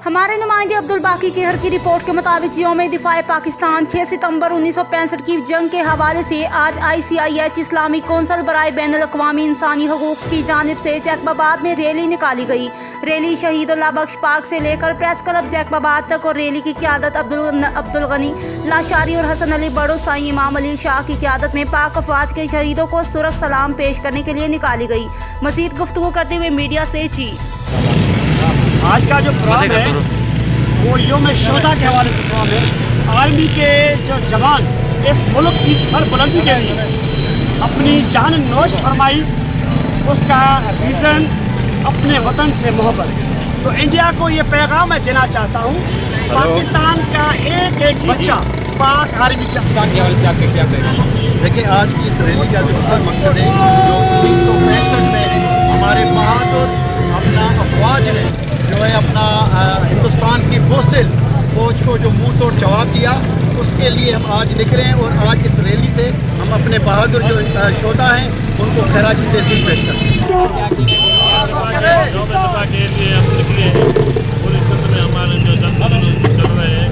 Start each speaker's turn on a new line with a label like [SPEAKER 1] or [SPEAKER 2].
[SPEAKER 1] हमारे नुमाइंदे अब्दुल बाकी केहर की रिपोर्ट के मुताबिक यौम दिफाए पाकिस्तान 6 सितंबर 1965 की जंग के हवाले से आज ICIH इस्लामी कौंसल बराए बैनुल अक़वामी इंसानी हकूक़ की जानिब से जैकबाबाद में रैली निकाली गई। रैली शहीदुल्लाह बख्श पार्क से लेकर प्रेस क्लब जैकबाबाद तक और रैली की क़यादत अब्दुल गनी लाशारी और हसन अली बड़ो साईं इमाम अली शाह की क़यादत में पाक अफवाज के शहीदों को सुरख सलाम पेश करने के लिए निकाली गई। मज़ीद गुफ्तगू करते हुए मीडिया से
[SPEAKER 2] आज का जो प्रोग्राम है वो यौम शोहदा के हवाले से प्रोग्राम है। आर्मी के जो जवान इस मुल्क की सर बुलंदी के लिए अपनी जान नोश फरमाई, उसका रीज़न अपने वतन से मोहब्बत। तो इंडिया को ये पैगाम मैं देना चाहता हूँ, पाकिस्तान का एक एक बच्चा पाक आर्मी के हवाले से आपके क्या कहेंगे?
[SPEAKER 3] देखिए, आज की इस रैली का जो असल मकसद है, जो 1965 में हमारे बहादुर अपना अफवाज ने जो है अपना हिंदुस्तान की कोस्टल फौज को जो मुंह तोड़ जवाब दिया, उसके लिए हम आज निकले हैं। और आज इस रैली से हम अपने बहादुर जो शोहदा हैं उनको खराजी तहसील पेश करते हैं।
[SPEAKER 4] के लिए हम निकले हैं। पूरे क्षेत्र में हमारे जो जंग चल रहे हैं